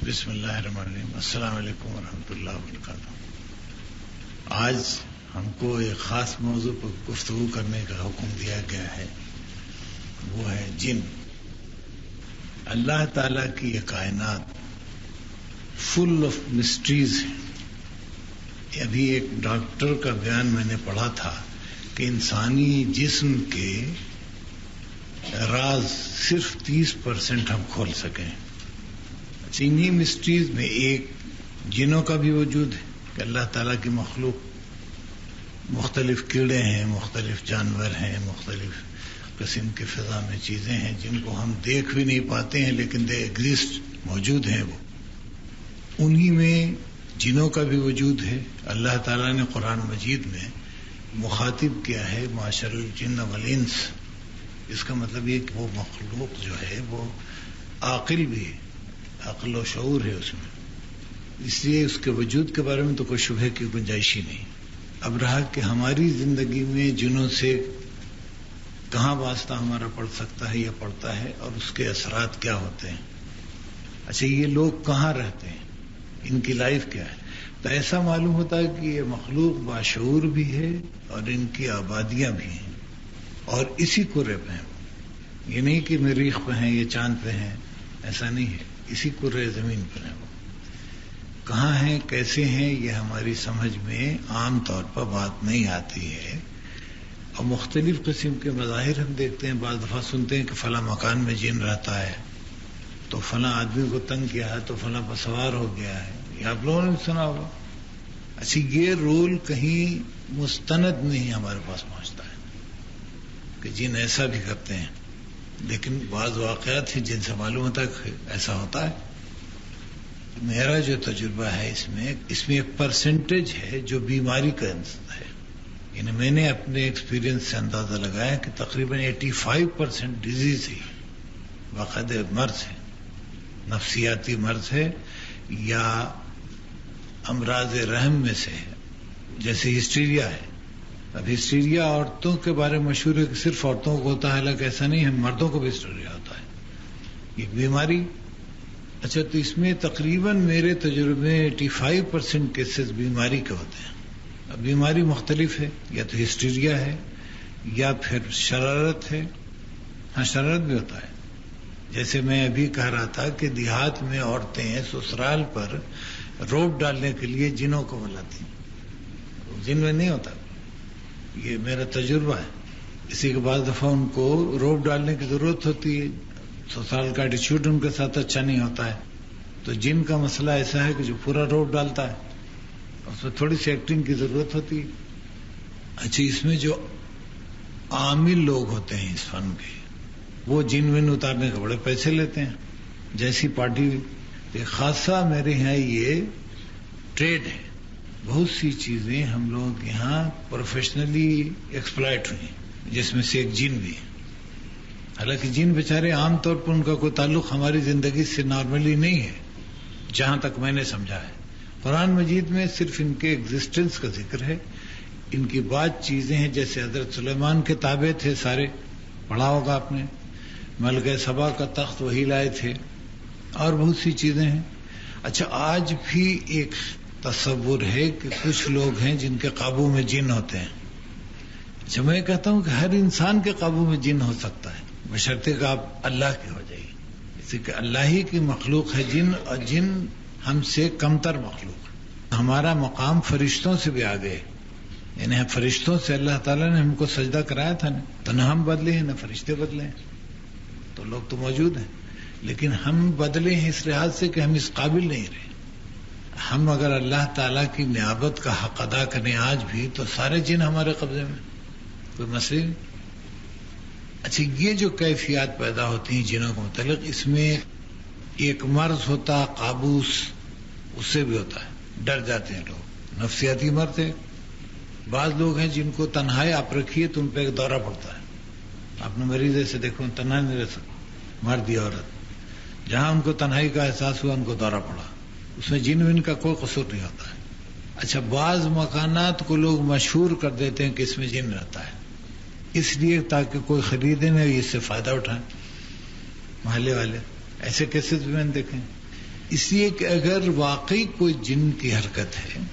بسم اللہ الرحمن الرحیم. السلام علیکم ورحمۃ اللہ وبرکاتہ. آج ہم کو ایک خاص موضوع پر گفتگو کرنے کا حکم دیا گیا ہے، وہ ہے جن. اللہ تعالیٰ کی یہ کائنات فل آف مسٹریز ہے. ابھی ایک ڈاکٹر کا بیان میں نے پڑھا تھا کہ انسانی جسم کے راز صرف 30% ہم کھول سکیں. انہی مسٹریز میں ایک جنوں کا بھی وجود ہے کہ اللہ تعالیٰ کی مخلوق مختلف کیڑے ہیں، مختلف جانور ہیں، مختلف قسم کی فضا میں چیزیں ہیں جن کو ہم دیکھ بھی نہیں پاتے ہیں لیکن دے ایگزسٹ، موجود ہیں. وہ انہی میں جنوں کا بھی وجود ہے. اللہ تعالیٰ نے قرآن مجید میں مخاطب کیا ہے معاشر الجن والانس. اس کا مطلب یہ کہ وہ مخلوق جو ہے وہ عاقل بھی ہے، عقل و شعور ہے اس میں، اس لیے اس کے وجود کے بارے میں تو کوئی شبہ کی گنجائش ہی نہیں. اب رہا کہ ہماری زندگی میں جنوں سے کہاں واسطہ ہمارا پڑ سکتا ہے یا پڑتا ہے اور اس کے اثرات کیا ہوتے ہیں. اچھا، یہ لوگ کہاں رہتے ہیں، ان کی لائف کیا ہے؟ تو ایسا معلوم ہوتا ہے کہ یہ مخلوق باشعور بھی ہے اور ان کی آبادیاں بھی ہیں اور اسی کرے پہ ہیں. یہ نہیں کہ مریخ پہ ہیں یا چاند پہ ہیں، ایسا نہیں ہے. اسی کرے زمین پر ہیں. وہ کہاں ہیں، کیسے ہیں، یہ ہماری سمجھ میں عام طور پر بات نہیں آتی ہے. اور مختلف قسم کے مظاہر ہم دیکھتے ہیں. بعض دفعہ سنتے ہیں کہ فلاں مکان میں جن رہتا ہے تو فلاں آدمی کو تنگ کیا ہے تو فلاں پر سوار ہو گیا ہے. یہ آپ لوگوں نے بھی سنا ہوگا. اچھا، یہ رول کہیں مستند نہیں ہمارے پاس پہنچتا ہے کہ جن ایسا بھی کرتے ہیں، لیکن بعض واقعات ہیں جن سے معلوم ہوتا ہے کہ ایسا ہوتا ہے. میرا جو تجربہ ہے اس میں ایک پرسنٹیج ہے جو بیماری کا ہے. یعنی میں نے اپنے ایکسپیرینس سے اندازہ لگایا کہ تقریباً 85% ڈیزیز ہے، باقاعدہ مرض ہے، نفسیاتی مرض ہے یا امراض رحم میں سے ہے. جیسے ہسٹیریا ہے. اب ہسٹیریا عورتوں کے بارے میں مشہور ہے کہ صرف عورتوں کو ہوتا ہے، حالانکہ ایسا نہیں ہے، مردوں کو بھی ہسٹیریا ہوتا ہے. یہ بیماری. اچھا، تو اس میں تقریباً میرے تجربے میں 85% کیسز بیماری کے ہوتے ہیں. اب بیماری مختلف ہے، یا تو ہسٹیریا ہے یا پھر شرارت ہے. ہاں، شرارت بھی ہوتا ہے. جیسے میں ابھی کہہ رہا تھا کہ دیہات میں عورتیں سسرال پر روپ ڈالنے کے لیے جنوں کو بلاتی ہیں. جن میں نہیں ہوتا، یہ میرا تجربہ ہے. اسی کے بعد دفعہ ان کو روپ ڈالنے کی ضرورت ہوتی ہے. سسرال کا ایٹیچیوڈ ان کے ساتھ اچھا نہیں ہوتا ہے تو جن کا مسئلہ ایسا ہے کہ جو پورا روپ ڈالتا ہے، اس میں تھوڑی سی ایکٹنگ کی ضرورت ہوتی ہے. اچھا، اس میں جو عامل لوگ ہوتے ہیں اس فن کے، وہ جن ون اتارنے کے بڑے پیسے لیتے ہیں. جیسی پارٹی ایک خاصا میرے یہاں یہ ٹریڈ ہے. بہت سی چیزیں ہم لوگ یہاں پروفیشنلی ایکسپلائٹ ہوئی، جس میں سے ایک جن بھی ہے. حالانکہ جن بیچارے عام طور پر ان کا کوئی تعلق ہماری زندگی سے نارملی نہیں ہے، جہاں تک میں نے سمجھا ہے. قرآن مجید میں صرف ان کے ایگزسٹنس کا ذکر ہے. ان کی بات چیزیں ہیں جیسے حضرت سلیمان کے تابع تھے سارے، پڑھا ہوگا آپ نے. ملکہ سبا کا تخت وہی لائے تھے اور بہت سی چیزیں ہیں. اچھا، آج بھی ایک تصور ہے کہ کچھ لوگ ہیں جن کے قابو میں جن ہوتے ہیں. اچھا، میں کہتا ہوں کہ ہر انسان کے قابو میں جن ہو سکتا ہے، بشرطے کہ آپ اللہ کے ہو جائیے. اسی کہ اللہ ہی کی مخلوق ہے جن، اور جن ہم سے کمتر مخلوق ہے. ہمارا مقام فرشتوں سے بھی آگے، یعنی فرشتوں سے اللہ تعالیٰ نے ہم کو سجدہ کرایا تھا نا، تو نہ ہم بدلے ہیں نہ فرشتے بدلے ہیں. تو لوگ تو موجود ہیں لیکن ہم بدلے ہیں اس لحاظ سے کہ ہم اس قابل نہیں رہے. ہم اگر اللہ تعالیٰ کی نیابت کا حق ادا کریں آج بھی تو سارے جن ہمارے قبضے میں، کوئی مسئلہ نہیں. اچھا، یہ جو کیفیات پیدا ہوتی ہیں جنوں کے متعلق، اس میں ایک مرض ہوتا قابوس، اس سے بھی ہوتا ہے، ڈر جاتے ہیں لوگ. نفسیاتی مرض ہے. بعض لوگ ہیں جن کو تنہائی آپ رکھیے تو ان پہ ایک دورہ پڑتا ہے. آپ نے مریض ایسے دیکھو تنہا نہیں رہ سکتا، مرد یا عورت، جہاں ان کو تنہائی کا احساس ہوا ان کو دورہ پڑا. اس میں جن ون کا کوئی قصور نہیں ہوتا ہے. اچھا، بعض مکانات کو لوگ مشہور کر دیتے ہیں کہ اس میں جن رہتا ہے، اس لیے تاکہ کوئی خریدے نہ اس سے فائدہ اٹھائیں محلے والے. ایسے کیسز بھی میں نے دیکھے. اس لیے کہ اگر واقعی کوئی جن کی حرکت ہے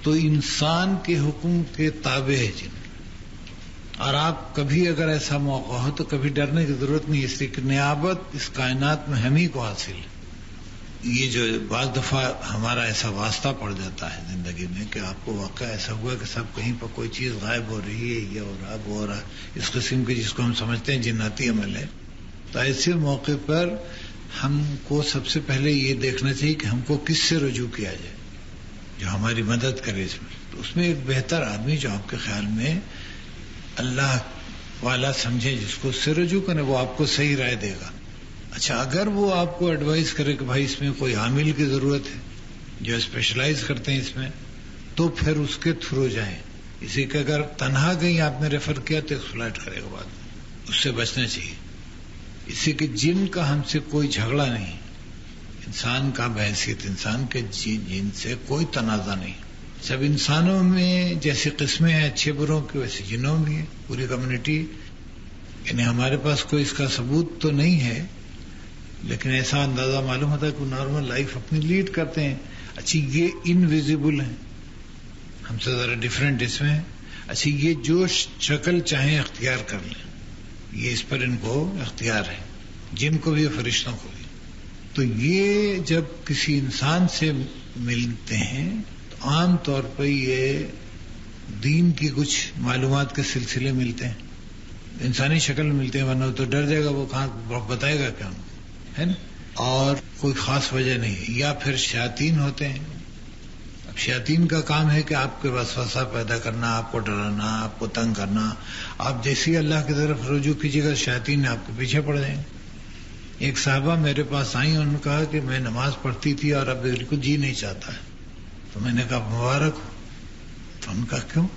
تو انسان کے حکم کے تابع ہے جن. اور آپ کبھی اگر ایسا موقع ہو تو کبھی ڈرنے کی ضرورت نہیں، اس لیے کہ نیابت اس کائنات میں ہم ہی کو حاصل ہے. یہ جو بعض دفعہ ہمارا ایسا واسطہ پڑ جاتا ہے زندگی میں کہ آپ کو واقعہ ایسا ہوا کہ سب کہیں پر کوئی چیز غائب ہو رہی ہے، یہ ہو رہا وہ ہو رہا، اس قسم کی جس کو ہم سمجھتے ہیں جناتی عمل ہے. تو ایسے موقع پر ہم کو سب سے پہلے یہ دیکھنا چاہیے کہ ہم کو کس سے رجوع کیا جائے جو ہماری مدد کرے اس میں. تو اس میں ایک بہتر آدمی جو آپ کے خیال میں اللہ والا سمجھے جس کو اس سے رجوع کرے، وہ آپ کو صحیح رائے دے گا. اچھا، اگر وہ آپ کو ایڈوائز کرے کہ بھائی اس میں کوئی عامل کی ضرورت ہے جو اسپیشلائز کرتے ہیں اس میں، تو پھر اس کے تھرو جائیں. اسی کہ اگر تنہا کہیں آپ نے ریفر کیا تو ایکسپلائٹ کرے گا بعد میں، اس سے بچنا چاہیے. اسی کہ جن کا ہم سے کوئی جھگڑا نہیں، انسان کا بحیثیت انسان کے جن سے کوئی تنازع نہیں. سب انسانوں میں جیسی قسمیں ہیں اچھے بروں کی، ویسے جنوں بھی ہیں پوری کمیونٹی. یعنی ہمارے پاس کوئی اس کا ثبوت تو نہیں ہے، لیکن ایسا اندازہ معلوم ہوتا ہے کہ نارمل لائف اپنی لیڈ کرتے ہیں. اچھی یہ انویزیبل ہیں، ہم سے ذرا ڈفرینٹ اس میں. اچھا، یہ جو شکل چاہیں اختیار کر لیں، یہ اس پر ان کو اختیار ہے، جن کو بھی فرشتوں کو بھی. تو یہ جب کسی انسان سے ملتے ہیں تو عام طور پر یہ دین کی کچھ معلومات کے سلسلے ملتے ہیں، انسانی شکل میں ملتے ہیں، ورنہ تو ڈر جائے گا، وہ کہاں بتائے گا کیا ہے نا. اور کوئی خاص وجہ نہیں ہے. یا پھر شیاطین ہوتے ہیں. اب شیاطین کا کام ہے کہ آپ کے وسوسہ پیدا کرنا، آپ کو ڈرانا، آپ کو تنگ کرنا. آپ جیسے اللہ کی طرف رجوع کیجیے گا شیاطین آپ کے پیچھے پڑ جائیں گے. ایک صاحبہ میرے پاس آئی، انہوں نے کہا کہ میں نماز پڑھتی تھی اور اب بالکل جی نہیں چاہتا ہے. تو میں نے کہا مبارک ہو. تو ان کا کیوں؟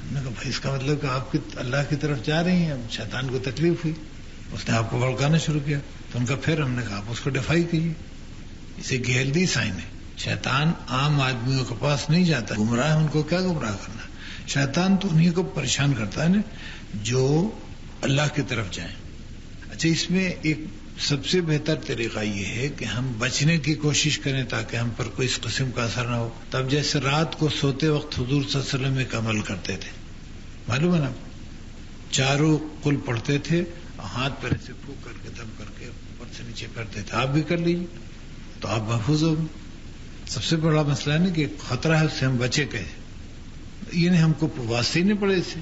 میں نے کہا بھائی اس کا مطلب کہ آپ اللہ کی طرف جا رہی ہیں. اب شیطان کو تکلیف ہوئی، اس نے آپ کو بھڑکانا شروع کیا. تو ان کا پھر ہم نے کہا آپ اس کو ڈیفائی کیجیے. اسے ہیلدی سائن ہے. شیطان عام آدمیوں کے پاس نہیں جاتا، گمراہ ان کو کیا گمراہ کرنا. شیطان تو انہیں کو پریشان کرتا ہے نا جو اللہ کی طرف جائیں. اچھا، اس میں ایک سب سے بہتر طریقہ یہ ہے کہ ہم بچنے کی کوشش کریں تاکہ ہم پر کوئی اس قسم کا اثر نہ ہو. تب جیسے رات کو سوتے وقت حضور صلی اللہ علیہ وسلم ایک عمل کرتے تھے، معلوم ہے نا، چاروں قل پڑھتے تھے، ہاتھ پیر سے پھونک کر کے دم کر کے اوپر سے نیچے کرتے تھے. آپ بھی کر لیجیے تو آپ محفوظ ہو. سب سے بڑا مسئلہ ہے نا کہ خطرہ ہے، اس سے ہم بچے کیسے. یہ نہیں ہم کو واسطے ہی نہیں پڑے اس سے.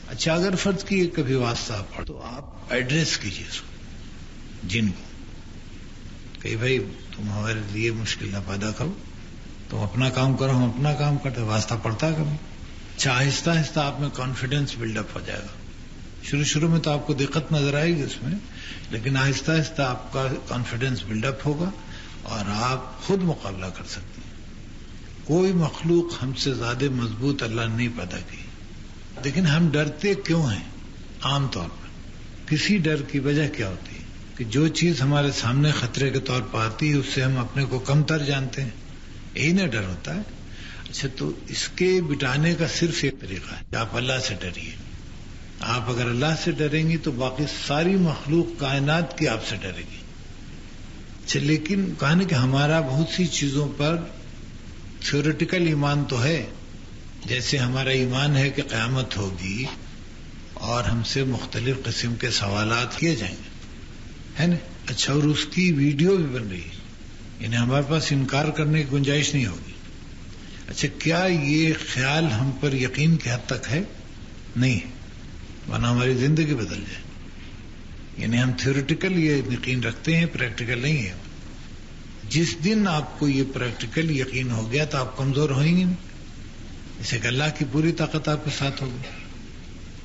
اچھا، اگر فرض کیے کبھی واسطہ پڑ تو آپ ایڈریس کیجیے اس کو، جن کو کہ بھائی تم ہمارے لیے مشکل نہ پیدا کرو، تم اپنا کام کرو، ہم اپنا کام کرتے. واسطہ پڑتا ہے کبھی. اچھا، آہستہ آہستہ آپ میں کانفیڈینس بلڈ اپ ہو جائے گا. شروع میں تو آپ کو دقت نظر آئے گی اس میں، لیکن آہستہ آہستہ آپ کا کانفیڈینس بلڈ اپ ہوگا اور آپ خود مقابلہ کر سکتے ہیں. کوئی مخلوق ہم سے زیادہ مضبوط اللہ نے نہیں پیدا کی. لیکن ہم ڈرتے کیوں ہیں؟ عام طور پر کسی ڈر کی وجہ کیا ہوتی ہے کہ جو چیز ہمارے سامنے خطرے کے طور پر آتی ہے اس سے ہم اپنے کو کم تر جانتے ہیں، یہی نہ ڈر ہوتا ہے. اچھا، تو اس کے بٹانے کا صرف ایک طریقہ ہے کہ آپ اللہ سے ڈریے. آپ اگر اللہ سے ڈریں گی تو باقی ساری مخلوق کائنات کی آپ سے ڈرے گی. اچھا، لیکن کہا کہ ہمارا بہت سی چیزوں پر تھیوریٹیکل ایمان تو ہے، جیسے ہمارا ایمان ہے کہ قیامت ہوگی اور ہم سے مختلف قسم کے سوالات کیے جائیں گے، ہے نا. اچھا، اور اس کی ویڈیو بھی بن رہی ہے، یعنی ہمارے پاس انکار کرنے کی گنجائش نہیں ہوگی. اچھا، کیا یہ خیال ہم پر یقین کی حد تک ہے؟ نہیں ہے، ورنہ ہماری زندگی بدل جائے. یعنی ہم تھیوریٹیکل یہ یقین رکھتے ہیں، پریکٹیکل نہیں ہے. جس دن آپ کو یہ پریکٹیکل یقین ہو گیا تو آپ کمزور ہوئیں گے نہیں. جیسے کہ اللہ کی پوری طاقت آپ کے ساتھ ہوگی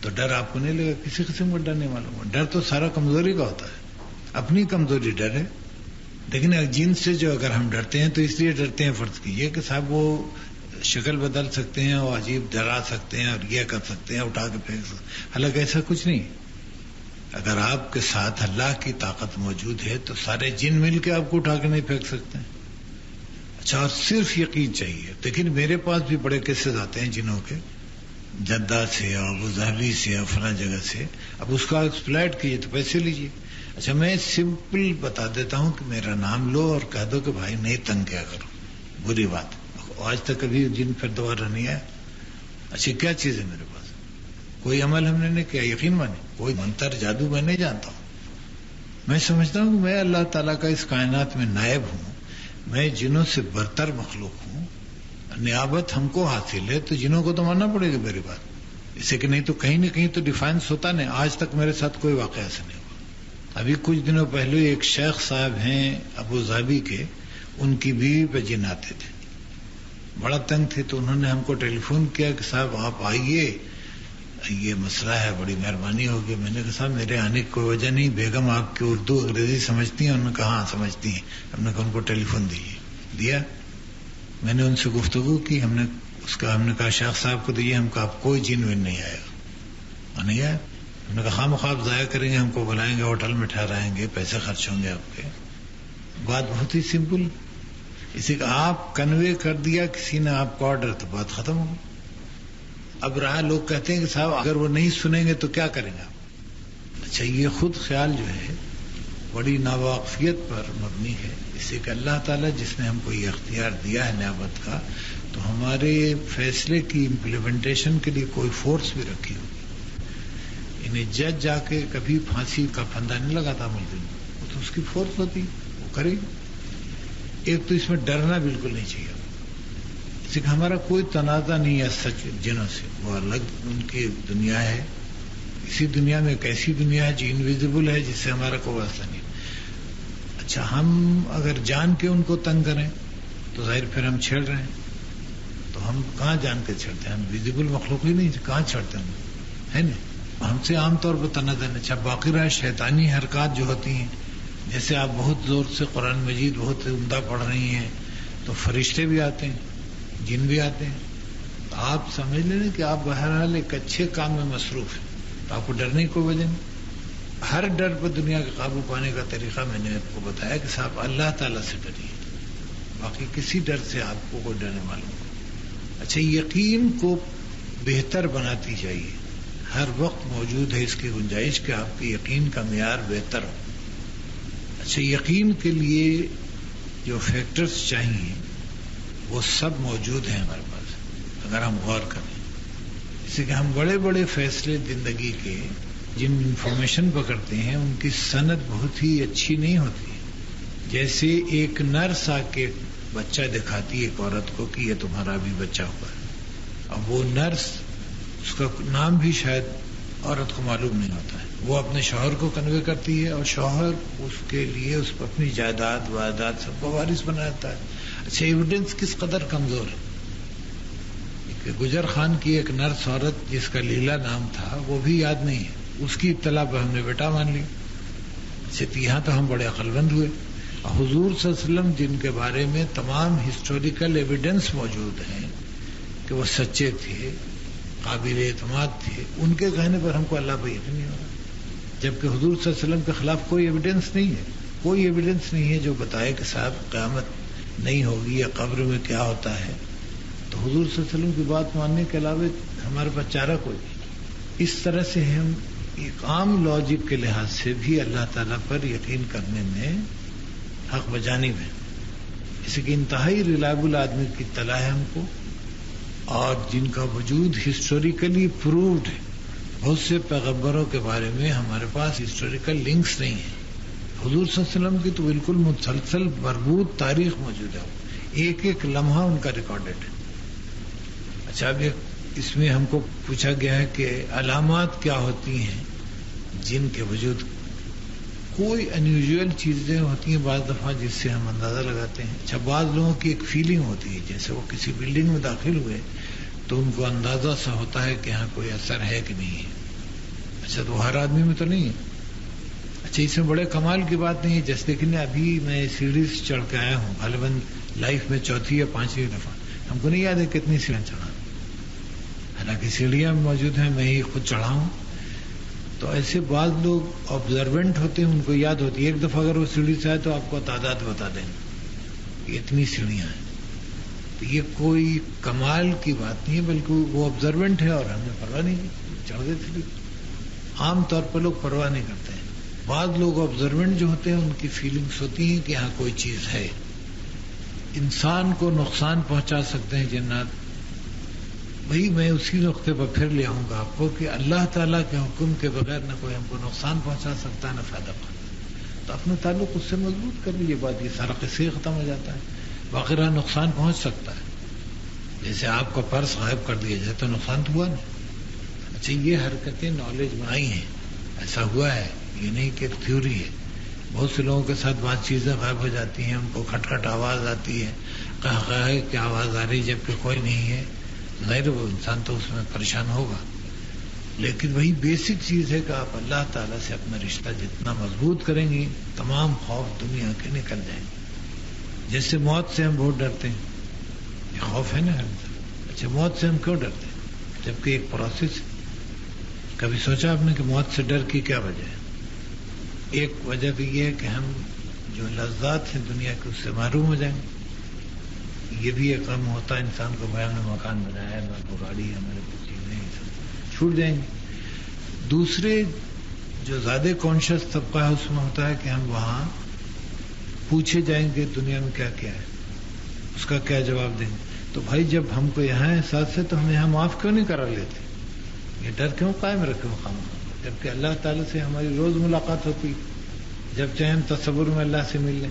تو ڈر آپ کو نہیں لگا، کسی قسم کا ڈر نہیں معلوم. ڈر تو سارا کمزوری کا ہوتا ہے، اپنی کمزوری ڈر ہے. لیکن جن سے جو اگر ہم ڈرتے ہیں تو اس لیے ڈرتے ہیں، فرض کیجیے کہ صاحب وہ شکل بدل سکتے ہیں اور عجیب ڈرا سکتے ہیں اور یہ کر سکتے ہیں، اٹھا کے پھینک سکتے ہیں. حالانکہ ایسا کچھ نہیں. اگر آپ کے ساتھ اللہ کی طاقت موجود ہے تو سارے جن مل کے آپ کو اٹھا کے نہیں پھینک سکتے. اچھا، اور صرف یقین چاہیے. لیکن میرے پاس بھی بڑے کیسز آتے ہیں جنوں کے، جدہ سے اور ابوظہبی سے اور فلاں جگہ سے. اب اس کا ایکسپلائٹ کیجیے تو پیسے لیجیے. اچھا میں سمپل بتا دیتا ہوں کہ میرا نام لو اور کہہ دو کہ بھائی نہیں تنگ کیا کرو، بری بات. آج تک کبھی جن پھر دوبارہ نہیں آیا. اچھا کیا چیز ہے میرے پاس؟ کوئی عمل ہم نے نہیں کیا، یقین مانے کوئی منتر جادو میں نہیں جانتا ہوں. میں سمجھتا ہوں کہ میں اللہ تعالیٰ کا اس کائنات میں نائب ہوں، میں جنوں سے برتر مخلوق ہوں، نیابت ہم کو حاصل ہے، تو جنوں کو تو ماننا پڑے گا میری بات. اسے کہ نہیں تو کہیں نہ کہیں تو ڈیفائنس ہوتا نہیں. آج تک میرے ساتھ کوئی واقعہ ایسا نہیں ہوا. ابھی کچھ دنوں پہلے ایک شیخ صاحب ہیں ابو ظبی کے، ان کی بیوی پہ جن آتے تھے، بڑا تنگ تھے، تو انہوں نے ہم کو ٹیلی فون کیا کہ صاحب آپ آئیے، یہ مسئلہ ہے، بڑی مہربانی ہوگی. میں نے کہا صاحب میرے آنے کی کوئی وجہ نہیں، بیگم آپ کی اردو انگریزی سمجھتی ہیں؟ انہوں نے کہا ہاں سمجھتی ہیں. ہم نے کہا ان کو ٹیلی فون دیا. میں نے ان سے گفتگو کی، ہم نے کہا شیخ صاحب کو دیجیے، ہم کہا آپ کوئی جن وین نہیں آئے گا. نہیں آیا. ہم نے کہا خواہ مخواہ ضائع کریں گے، ہم کو بلائیں گے، ہوٹل میں ٹھہرائیں گے، پیسے خرچ ہوں گے آپ کے. بات بہت ہی سمپل، اسی کا آپ کنوے کر دیا کسی نے آپ کو آرڈر، تو بات ختم ہو گئی. اب رہا لوگ کہتے ہیں کہ صاحب اگر وہ نہیں سنیں گے تو کیا کریں گے آپ؟ اچھا یہ خود خیال جو ہے بڑی ناواقفیت پر مبنی ہے. اس سے کہ اللہ تعالیٰ جس نے ہم کو یہ اختیار دیا ہے نیابت کا، تو ہمارے فیصلے کی امپلیمنٹیشن کے لیے کوئی فورس بھی رکھی ہوگی. انہیں جج جا کے کبھی پھانسی کا پھندا نہیں لگاتا ملک میں، وہ تو اس کی فورس ہوتی، وہ کرے گی. ایک تو اس میں ڈرنا بالکل نہیں چاہیے. اس کہ ہمارا کوئی تنازع نہیں ہے سچ جنوں سے، وہ الگ ان کی دنیا ہے. اسی دنیا میں ایک ایسی دنیا ہے جو انویزیبل ہے، جس سے ہمارا کوئی واسطہ نہیں. اچھا ہم اگر جان کے ان کو تنگ کریں تو ظاہر پھر ہم چھیڑ رہے ہیں. تو ہم کہاں جان کے چھڑتے ہیں؟ ہم ویزیبل مخلوق ہی نہیں، کہاں چھڑتے ہیں ہے نا. ہم سے عام طور پر تنازع. اچھا باقی رہا شیطانی حرکات جو ہوتی ہیں، جیسے آپ بہت زور سے قرآن مجید بہت عمدہ پڑھ رہی ہیں تو فرشتے بھی آتے ہیں، جن بھی آتے ہیں. تو آپ سمجھ لیں کہ آپ بہرحال ایک اچھے کام میں مصروف ہیں، تو آپ کو ڈرنے کی کوئی وجہ نہیں. ہر ڈر پر دنیا کا قابو پانے کا طریقہ میں نے آپ کو بتایا کہ صاحب اللہ تعالیٰ سے ڈریے، باقی کسی ڈر سے آپ کو کوئی ڈرنے معلوم ہو. اچھا یقین کو بہتر بناتی چاہیے، ہر وقت موجود ہے اس کی گنجائش کہ آپ کے یقین کا معیار بہتر ہو. اچھا یقین کے لیے جو فیکٹرز چاہیے وہ سب موجود ہیں ہمارے پاس اگر ہم غور کریں. جیسے کہ ہم بڑے بڑے فیصلے زندگی کے جن انفارمیشن پکڑتے ہیں ان کی سند بہت ہی اچھی نہیں ہوتی. جیسے ایک نرس آ کے بچہ دکھاتی ہے ایک عورت کو کہ یہ تمہارا بھی بچہ ہوا ہے. اب وہ نرس، اس کا نام بھی شاید عورت کو معلوم نہیں ہوتا ہے، وہ اپنے شوہر کو کنوے کرتی ہے اور شوہر اس کے لیے اس پر اپنی جائیداد وائداد سب کو وارث بناتا ہے. اچھا ایویڈنس کس قدر کمزور ہے کہ گجر خان کی ایک نرس عورت جس کا لیلا نام تھا وہ بھی یاد نہیں ہے، اس کی اطلاع پہ ہم نے بیٹا مان لی. اچھا یہاں تو ہم بڑے عقل مند ہوئے. حضور صلی اللہ علیہ وسلم جن کے بارے میں تمام ہسٹوریکل ایویڈنس موجود ہیں کہ وہ سچے تھے، قابل اعتماد تھے، ان کے کہنے پر ہم کو اللہ پہ یقین نہیں ہوگا. جبکہ حضور صلی اللہ علیہ وسلم کے خلاف کوئی ایویڈنس نہیں ہے، کوئی ایویڈنس نہیں ہے جو بتائے کہ صاحب قیامت نہیں ہوگی یا قبر میں کیا ہوتا ہے. تو حضور صلی اللہ علیہ وسلم کی بات ماننے کے علاوہ ہمارے پاس چارہ کوئی نہیں. اس طرح سے ہم ایک عام لاجک کے لحاظ سے بھی اللہ تعالیٰ پر یقین کرنے میں حق بجانب ہے. اس کی انتہائی ریلائبل آدمی کی اطلاع ہے ہم کو، اور جن کا وجود ہسٹوریکلی پرووڈ ہے. بہت سے پیغمبروں کے بارے میں ہمارے پاس ہسٹوریکل لنکس نہیں ہیں. حضور صلی اللہ علیہ وسلم کی تو بالکل مسلسل مربوط تاریخ موجود ہے، ایک ایک لمحہ ان کا ریکارڈڈ ہے. اچھا اب اس میں ہم کو پوچھا گیا ہے کہ علامات کیا ہوتی ہیں جن کے وجود کوئی انیوژل چیزیں ہوتی ہیں بعض دفعہ جس سے ہم اندازہ لگاتے ہیں. اچھا بعض لوگوں کی ایک فیلنگ ہوتی ہے، جیسے وہ کسی بلڈنگ میں داخل ہوئے تو ان کو اندازہ سا ہوتا ہے کہ یہاں کوئی اثر ہے کہ نہیں ہے. اچھا تو ہر آدمی میں تو نہیں ہے. اچھا اس میں بڑے کمال کی بات نہیں ہے. جیسے دیکھیں ابھی میں سیڑھی چڑھ کے آیا ہوں، غالباً لائف میں چوتھی یا پانچویں دفعہ، ہم کو نہیں یاد ہے کتنی سیڑھیاں چڑھا، حالانکہ سیڑھیاں موجود ہیں، میں ہی خود چڑھا ہوں. تو ایسے بعض لوگ آبزروینٹ ہوتے ہیں، ان کو یاد ہوتی ہے. ایک دفعہ اگر وہ سیڑھی سے آئے تو آپ کو تعداد بتا دیں کہ اتنی سیڑھیاں ہیں. تو یہ کوئی کمال کی بات نہیں ہے، بلکہ وہ آبزروینٹ ہے اور ہم نے پرواہ نہیں کی، چڑھ گئے تھے. عام طور پر لوگ پرواہ نہیں کرتے ہیں. بعض لوگ آبزروینٹ جو ہوتے ہیں ان کی فیلنگس ہوتی ہیں کہ یہاں کوئی چیز ہے. انسان کو نقصان پہنچا سکتے ہیں جنات. وہی میں اسی نقطے پر پھر لے آؤں گا آپ کو کہ اللہ تعالیٰ کے حکم کے بغیر نہ کوئی ہم کو نقصان پہنچا سکتا ہے نہ فائدہ پہنچا. تو اپنا تعلق اس سے مضبوط کر لیجیے. بات یہ سارا قصے ختم ہو جاتا ہے. باقی رہا نقصان پہنچ سکتا ہے. جیسے آپ کا پرس غائب کر دیا جائے تو نقصان تو ہوا نا. اچھا یہ حرکتیں نالج میں آئی ہیں, ایسا ہوا ہے, یہ نہیں کہ تھیوری ہے. بہت سے لوگوں کے ساتھ بات چیزیں غائب ہو جاتی ہیں, ان کو کھٹ کھٹ آواز آتی ہے, کہاں کی آواز آ رہی جبکہ کوئی نہیں ہے. ظاہر وہ انسان تو اس میں پریشان ہوگا. لیکن وہی بیسک چیز ہے کہ آپ اللہ تعالیٰ سے اپنا رشتہ جتنا مضبوط کریں گے تمام خوف دنیا کے نکل جائیں گے. جیسے موت سے ہم بہت ڈرتے ہیں, یہ خوف ہے نا ہم سے. اچھا موت سے ہم کیوں ڈرتے ہیں جبکہ ایک پروسیس ہے. کبھی سوچا آپ نے کہ موت سے ڈر کی کیا وجہ ہے؟ ایک وجہ تو یہ ہے کہ ہم جو لذات ہیں دنیا کے اس سے محروم ہو جائیں گے. یہ بھی ایک غم ہوتا ہے انسان کو, بھائی ہم نے مکان بنایا ہے, ہمارے کو گاڑی ہے, ہمارے کو چیزیں چھوٹ جائیں گے. دوسرے جو زیادہ کانشیس طبقہ ہے اس میں ہوتا ہے کہ ہم وہاں پوچھے جائیں گے دنیا میں کیا کیا ہے, اس کا کیا جواب دیں گے. تو بھائی جب ہم کو یہاں احساس ہے تو ہم یہاں معاف کیوں نہیں کرا لیتے؟ یہ ڈر کیوں قائم رکھے خام, جبکہ اللہ تعالیٰ سے ہماری روز ملاقات ہوتی, جب چاہے ہم تصور میں اللہ سے مل لیں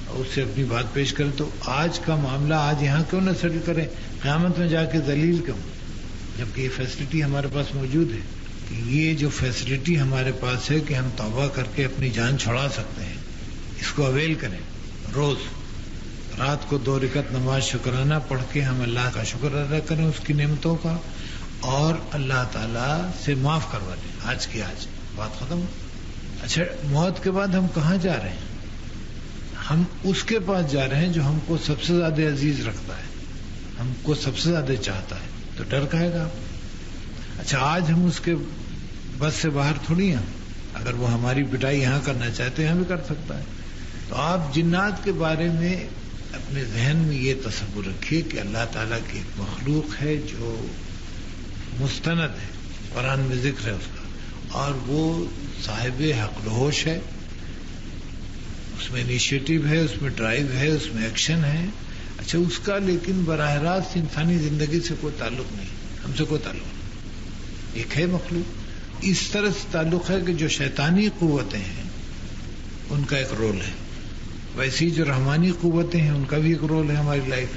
اور اس سے اپنی بات پیش کریں. تو آج کا معاملہ آج یہاں کیوں نہ سیٹل کریں, قیامت میں جا کے ذلیل کیوں, جبکہ یہ فیسلٹی ہمارے پاس موجود ہے. کہ یہ جو فیسلٹی ہمارے پاس ہے کہ ہم توبہ کر کے اپنی جان چھڑا سکتے ہیں, اس کو اویل کریں. روز رات کو 2 رکعت نماز شکرانہ پڑھ کے ہم اللہ کا شکر ادا کریں اس کی نعمتوں کا, اور اللہ تعالیٰ سے معاف کروا لیں. آج کی آج بات ختم. اچھا موت کے بعد ہم کہاں جا رہے ہیں؟ ہم اس کے پاس جا رہے ہیں جو ہم کو سب سے زیادہ عزیز رکھتا ہے, ہم کو سب سے زیادہ چاہتا ہے. تو ڈر کہے گا. اچھا آج ہم اس کے بس سے باہر تھوڑی ہیں. اگر وہ ہماری پٹائی یہاں کرنا چاہتے ہیں یہاں بھی کر سکتا ہے. تو آپ جنات کے بارے میں اپنے ذہن میں یہ تصور رکھیے کہ اللہ تعالیٰ کی ایک مخلوق ہے جو مستند ہے, قرآن میں ذکر ہے اس کا, اور وہ صاحب حق ہوش ہے. اس میں انیشیٹو ہے, اس میں ڈرائیو ہے, اس میں ایکشن ہے. اچھا اس کا لیکن براہ راست انسانی زندگی سے کوئی تعلق نہیں, ہم سے کوئی تعلق نہیں. ایک ہے مخلوق, اس طرح سے تعلق ہے کہ جو شیطانی قوتیں ہیں ان کا ایک رول ہے, ویسی جو رحمانی قوتیں ہیں ان کا بھی ایک رول ہے ہماری لائف.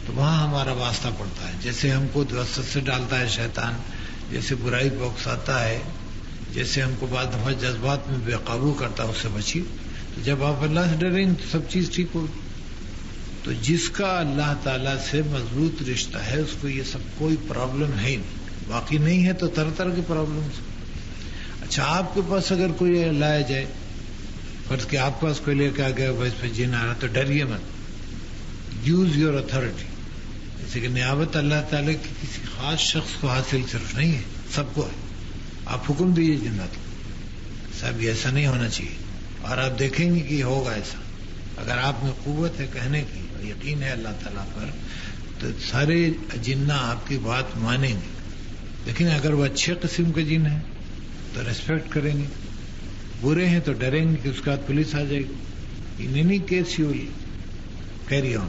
تو وہاں ہمارا واسطہ پڑتا ہے. جیسے ہم کو وسوسے سے ڈالتا ہے شیطان, جیسے برائی کو اکساتا ہے, جیسے ہم کو بعض دفعہ جذبات میں بے قابو کرتا ہے, اس سے بچیے. تو جب آپ اللہ سے ڈریں گے تو سب چیز ٹھیک ہوگی. تو جس کا اللہ تعالیٰ سے مضبوط رشتہ ہے اس کو یہ سب کوئی پرابلم ہے نہیں. باقی نہیں ہے تو طرح طرح کی پرابلمس. اچھا آپ کے پاس اگر کوئی لایا جائے, فرض کہ آپ کے پاس کوئی لے کے آ گیا بھائی اس پہ جن آ رہا, تو ڈریے مت. Use your authority. جیسے کہ نیابت اللہ تعالیٰ کی کسی خاص شخص کو حاصل صرف نہیں ہے, سب کو ہے. آپ حکم دیجیے جنات کو, صاحب یہ ایسا نہیں ہونا چاہیے, اور آپ دیکھیں گے کہ ہوگا ایسا. اگر آپ میں قوت ہے کہنے کی اور یقین ہے اللہ تعالیٰ پر, تو سارے جنہ آپ کی بات مانیں گے. لیکن اگر وہ اچھے قسم کے جن ہیں تو ریسپیکٹ کریں گے, برے ہیں تو ڈریں گے کہ اس کے بعد پولیس آ جائے گی. In any case you will carry on.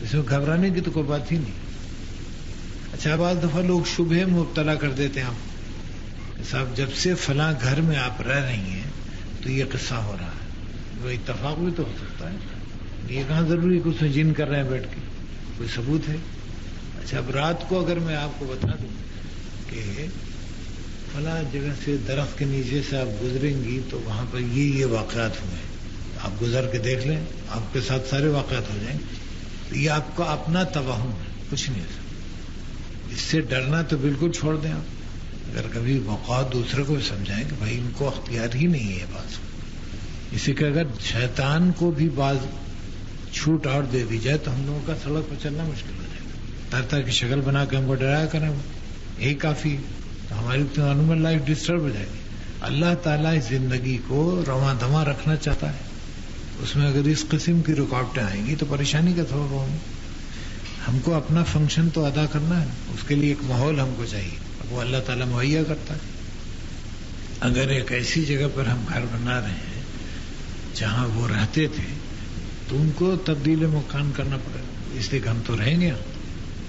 اس میں گھبرانے کی تو کوئی بات ہی نہیں. اچھا بعض دفعہ لوگ شبہ میں مبتلا کر دیتے ہیں آپ, صاحب جب سے فلاں گھر میں آپ رہ رہی ہیں تو یہ قصہ ہو رہا ہے. وہ اتفاق بھی تو ہو سکتا ہے, یہ کہاں ضروری کہ اس میں جن کر رہے ہیں بیٹھ کے, کوئی ثبوت ہے. اچھا اب رات کو اگر میں آپ کو بتا دوں کہ فلاں جگہ سے درخت کے نیچے سے آپ گزریں گی تو وہاں پر یہ واقعات ہوئے ہیں, آپ گزر کے دیکھ لیں, آپ کے ساتھ سارے واقعات ہو جائیں. تو یہ آپ کا اپنا توہم ہے, کچھ نہیں ہے. اس سے ڈرنا تو بالکل چھوڑ دیں آپ. اگر کبھی موقع دوسرے کو بھی سمجھائیں کہ بھائی ان کو اختیار ہی نہیں ہے بات. اسی کہ اگر شیطان کو بھی بعض چھوٹ اور دے دی جائے تو ہم لوگوں کا سڑک پر چلنا مشکل ہو جائے گا. طرح طرح کی شکل بنا کے ہم کو ڈرایا کریں, یہی کافی. تو ہماری نارمل لائف ڈسٹرب ہو جائے گی. اللہ تعالیٰ اس زندگی کو رواں دواں رکھنا چاہتا ہے. اس میں اگر اس قسم کی رکاوٹیں آئیں گی تو پریشانی کا سبب ہوگی. ہم کو اپنا فنکشن تو ادا کرنا ہے, اس کے لیے ایک ماحول ہم کو چاہیے, وہ اللہ تعالیٰ مہیا کرتا ہے. اگر ایک ایسی جگہ پر ہم گھر بنا رہے ہیں جہاں وہ رہتے تھے تو ان کو تبدیل مکان کرنا پڑے گا، اس لیے کہ ہم تو رہیں گے.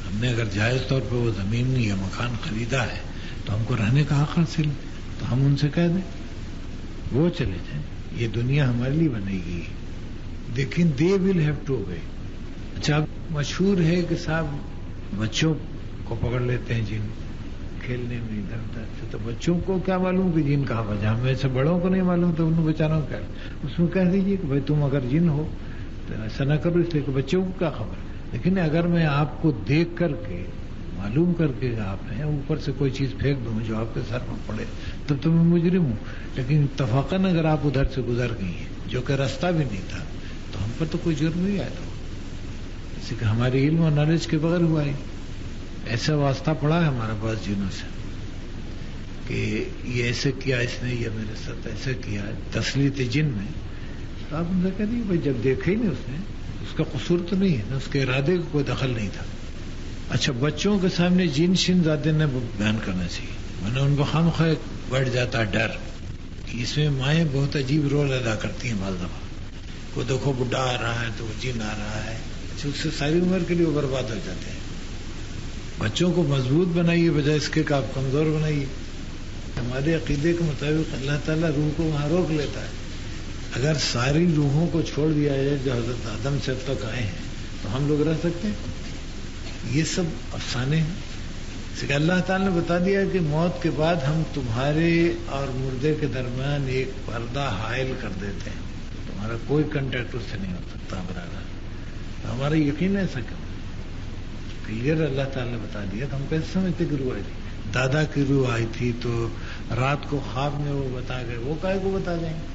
ہم نے اگر جائز طور پہ وہ زمین یا مکان خریدا ہے تو ہم کو رہنے کا حق حاصل ہے، تو ہم ان سے کہہ دیں وہ چلے جائیں، یہ دنیا ہمارے لیے بنائی گئی ہے. لیکن دے ول ہیو ٹو وے. اچھا مشہور ہے کہ صاحب بچوں کو پکڑ لیتے ہیں جن کھیلنے میں ادھر ادھر، تو بچوں کو کیا معلوم کہ جن کہاں بجا، ہمیں سے بڑوں کو نہیں معلوم تو انہوں بیچاروں کو کیا. اس میں کہہ دیجیے کہ بھائی تم اگر جن ہو تو ایسا نہ کرو، اس لیے کہ بچوں کو کیا خبر. لیکن اگر میں آپ کو دیکھ کر کے معلوم کر کے آپ ہیں اوپر سے کوئی چیز پھینک دوں جو آپ کے سر پر پڑے تب تو میں مجرم ہوں. لیکن اتفاقاً اگر آپ ادھر سے گزر گئی ہیں جو کہ راستہ بھی نہیں تھا تو ہم پر تو کوئی جرم نہیں آیا تھا، اسی کہ ہماری علم اور نالج کے بغیر ہوا ہے. ایسا واسطہ پڑا ہے ہمارے پاس جنوں سے کہ یہ ایسے کیا اس نے، یہ میرے ساتھ ایسے کیا، تسلیت جن میں. تو آپ ان سے کہہ دیجیے بھائی جب دیکھا ہی نہیں اس نے، اس کا قصور تو نہیں ہے نا، اس کے ارادے کا کوئی دخل نہیں تھا. اچھا بچوں کے سامنے جن شن زیادہ نے بیان کرنا چاہیے، ورنہ ان کو خامخواہ بڑھ جاتا ہے ڈر. اس میں مائیں بہت عجیب رول ادا کرتی ہیں. بعض دفعہ کو دیکھو بڈھا آ رہا ہے تو وہ جن آ رہا ہے، اچھا اس سے ساری عمر کے لیے وہ برباد ہو جاتے ہیں. بچوں کو مضبوط بنائیے بجائے اس کے کہ آپ کمزور بنائیے. ہمارے عقیدے کے مطابق اللہ تعالیٰ روح کو وہاں روک لیتا ہے. اگر ساری روحوں کو چھوڑ دیا جائے جو حضرت آدم سے اب تک آئے ہیں تو ہم لوگ رہ سکتے ہیں؟ یہ سب افسانے ہیں. اس لیے اللہ تعالیٰ نے بتا دیا کہ موت کے بعد ہم تمہارے اور مردے کے درمیان ایک پردہ حائل کر دیتے ہیں، تمہارا کوئی کنٹیکٹ اس سے نہیں ہو سکتا. برابر تو ہمارا یقین ایسا کیوں کلیئر اللہ تعالیٰ نے بتا دیا. تو ہم کیسے سمجھتے کہ روح آئی تھی؟ دادا کی روح آئی تھی تو رات کو خواب میں وہ بتا گئے، وہ کائے کو بتا دیں گے؟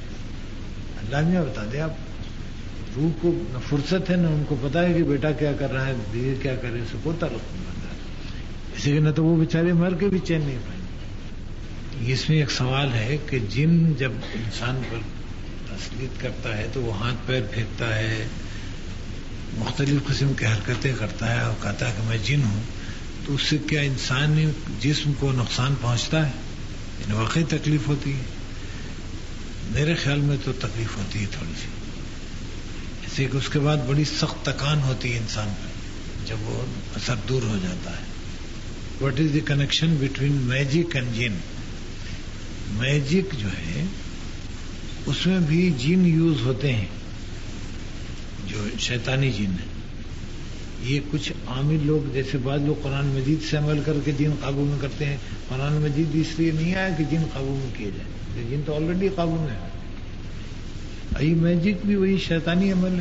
اللہ نے بتا دیا. آپ روح کو نہ فرصت ہے نہ ان کو پتا ہے کہ بیٹا کیا کر رہا ہے، بیوی کیا کر رہی ہے، اس سے کوئی تعلق نہیں بنتا. اسی لیے نہ تو وہ بیچارے مر کے بھی چین نہیں پائیں گے. اس میں ایک سوال ہے کہ جن جب انسان پر تسلط کرتا ہے تو وہ ہاتھ پیر پھینکتا ہے، مختلف قسم کی حرکتیں کرتا ہے اور کہتا ہے کہ میں جن ہوں، تو اس سے کیا انسانی جسم کو نقصان پہنچتا ہے؟ یعنی واقعی تکلیف ہوتی ہے؟ میرے خیال میں تو تکلیف ہوتی ہے تھوڑی سی. اسے کہ اس کے بعد بڑی سخت تکان ہوتی ہے انسان پر جب وہ اثر دور ہو جاتا ہے. What is the connection between magic and جن؟ میجک جو ہے اس میں بھی جن یوز ہوتے ہیں جو شیطانی جن ہے. یہ کچھ عامل لوگ جیسے بعض لوگ قرآن مجید سے عمل کر کے جن قابو میں کرتے ہیں. قرآن مجید اس لیے نہیں آیا کہ جن قابو میں کیے جائیں، جن تو آلریڈی قابو میں ہے. ای میجک بھی وہی شیطانی عمل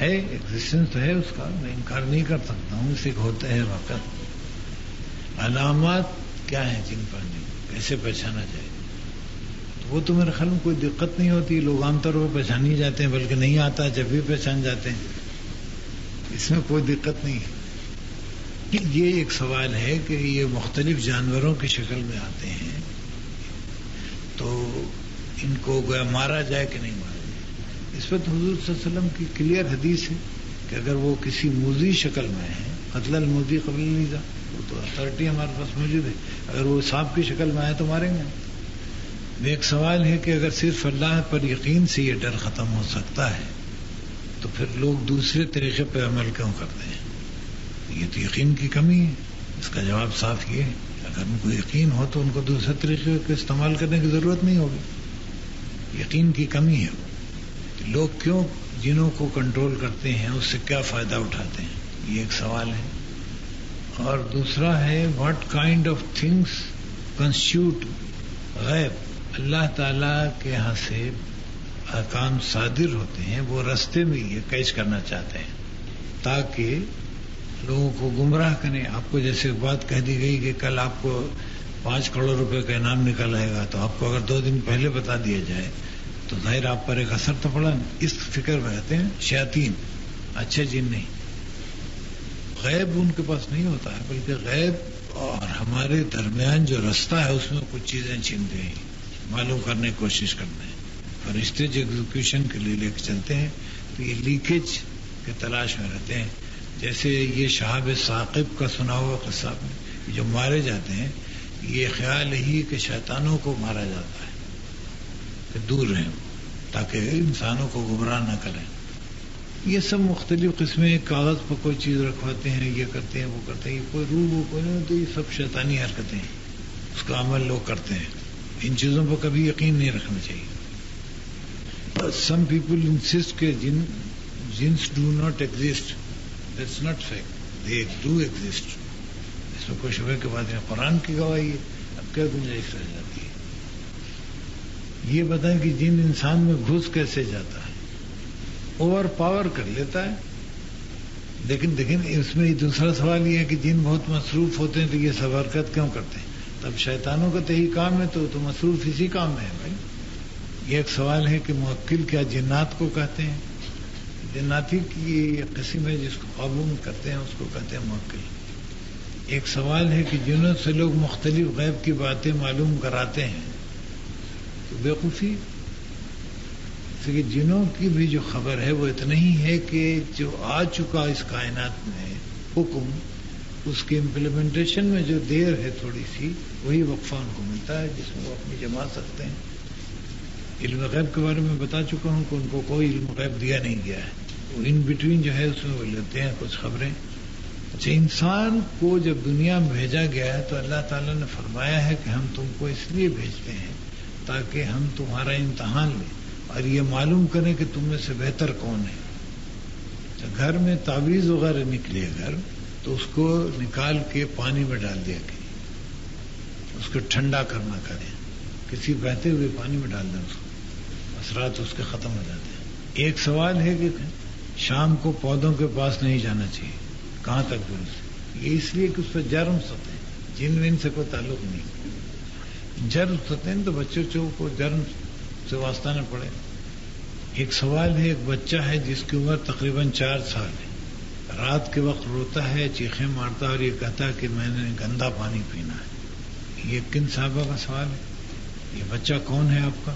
ہے، ایگزسٹنس ہے اس کا، میں انکار نہیں کر سکتا ہوں، اسے ہوتا ہے واقع. علامات کیا ہیں جن پر کیسے پہچانا جائے؟ وہ تو میرے خیال میں کوئی دقت نہیں ہوتی. لوگ عام طور پر پہچان ہی جاتے ہیں، بلکہ نہیں آتا جب بھی پہچان جاتے ہیں، اس میں کوئی دقت نہیں ہے. یہ ایک سوال ہے کہ یہ مختلف جانوروں کی شکل میں آتے ہیں تو ان کو گویا مارا جائے کہ نہیں مارا جائے؟ اس پر تو حضور صلی اللہ علیہ وسلم کی کلیئر حدیث ہے کہ اگر وہ کسی موذی شکل میں ہیں، قتل الموذی قبل الایذا، وہ تو اتھارٹی ہمارے پاس موجود ہے، اگر وہ سانپ کی شکل میں آئے تو ماریں گے. ایک سوال ہے کہ اگر صرف اللہ پر یقین سے یہ ڈر ختم ہو سکتا ہے تو پھر لوگ دوسرے طریقے پہ عمل کیوں کرتے ہیں؟ یہ تو یقین کی کمی ہے. اس کا جواب صاف یہ ہے اگر ان کو یقین ہو تو ان کو دوسرے طریقے کا استعمال کرنے کی ضرورت نہیں ہوگی. یقین کی کمی ہے. لوگ کیوں جنوں کو کنٹرول کرتے ہیں، اس سے کیا فائدہ اٹھاتے ہیں؟ یہ ایک سوال ہے. اور دوسرا ہے what kind of things constitute غیب؟ اللہ تعالیٰ کے یہاں سے احکام صادر ہوتے ہیں، وہ رستے میں یہ کیچ کرنا چاہتے ہیں تاکہ لوگوں کو گمراہ کریں. آپ کو جیسے بات کہہ دی گئی کہ کل آپ کو 5 کروڑ روپے کا انعام نکل آئے گا، تو آپ کو اگر 2 دن پہلے بتا دیا جائے تو ظاہر آپ پر ایک اثر تو پڑا. اس فکر میں رہتے ہیں شیاطین، اچھے جن نہیں. غیب ان کے پاس نہیں ہوتا ہے، بلکہ غیب اور ہمارے درمیان جو رستہ ہے اس میں کچھ چیزیں چھینتے ہیں، معلوم کرنے کی کوشش کرتے ہیں، اور اسٹیج ایگزیکیوشن کے لیے لے کے چلتے ہیں. تو یہ لیکیج کے تلاش میں رہتے ہیں. جیسے یہ شہاب ثاقب کا سنا ہوا قصہ میں جو مارے جاتے ہیں، یہ خیال ہی کہ شیطانوں کو مارا جاتا ہے کہ دور رہیں تاکہ انسانوں کو گمراہ نہ کریں. یہ سب مختلف قسمیں کاغذ پر کوئی چیز رکھواتے ہیں, یہ کرتے ہیں, وہ کرتے ہیں, یہ کوئی روح وہ کوئی نہیں ہوتی, یہ سب شیطانی حرکتیں ہیں, اس کا عمل لوگ کرتے ہیں. ان چیزوں پر کبھی یقین نہیں رکھنا چاہیے. Some people insist کہ جنس do not exist. That's not fact. They do exist. اس میں کوئی شبہ کی بات نہیں. قرآن کی گواہی ہے, اب کیا گنجائش رہ جاتی ہے. یہ بتائیں کہ جن انسان میں گھس کیسے جاتا ہے, اوور پاور کر لیتا ہے. لیکن اس میں دوسرا سوال یہ ہے کہ جن بہت مصروف ہوتے ہیں تو یہ سب حرکت کیوں کرتے ہیں؟ تب شیطانوں کا تو یہی کام ہے, تو مصروف اسی کام میں ہے بھائی. یہ ایک سوال ہے کہ موکل کیا جنات کو کہتے ہیں؟ جناتی کی یہ قسم ہے جس کو قابو میں کرتے ہیں, اس کو کہتے ہیں موکل. ایک سوال ہے کہ جنوں سے لوگ مختلف غیب کی باتیں معلوم کراتے ہیں تو بیوقوفی. کہ جنوں کی بھی جو خبر ہے وہ اتنا ہی ہے کہ جو آ چکا اس کائنات میں حکم, اس کے امپلیمنٹیشن میں جو دیر ہے تھوڑی سی, وہی وقفہ ان کو ملتا ہے جس میں وہ اپنی جما سکتے ہیں. علم غیب کے بارے میں بتا چکا ہوں کہ ان کو کوئی علم غیب دیا نہیں گیا ہے. وہ ان بٹوین جو ہے اس میں وہ لیتے ہیں کچھ خبریں. اچھا, انسان کو جب دنیا میں بھیجا گیا ہے تو اللہ تعالیٰ نے فرمایا ہے کہ ہم تم کو اس لیے بھیجتے ہیں تاکہ ہم تمہارا امتحان لیں اور یہ معلوم کریں کہ تم میں سے بہتر کون ہے. گھر میں تعویذ وغیرہ نکلے اگر تو اس کو نکال کے پانی میں ڈال دیا کریں, اس کو ٹھنڈا کرنا کریں, کسی بہتے ہوئے پانی میں ڈال دیں, اس کو اثرات اس کے ختم ہو جاتے ہیں. ایک سوال ہے کہ شام کو پودوں کے پاس نہیں جانا چاہیے. کہاں تک درست؟ یہ اس لیے کہ اس پہ جرمس ہوتے ہیں, جن وین سے کوئی تعلق نہیں. جرمس ہوتے ہیں تو بچوں کو جرمس سے واسطہ نہ پڑے. ایک سوال ہے, ایک بچہ ہے جس کی عمر تقریباً 4 سال ہے, رات کے وقت روتا ہے, چیخیں مارتا ہے اور یہ کہتا ہے کہ میں نے گندا پانی پینا ہے. یہ کن صاحبہ کا سوال ہے؟ یہ بچہ کون ہے آپ کا؟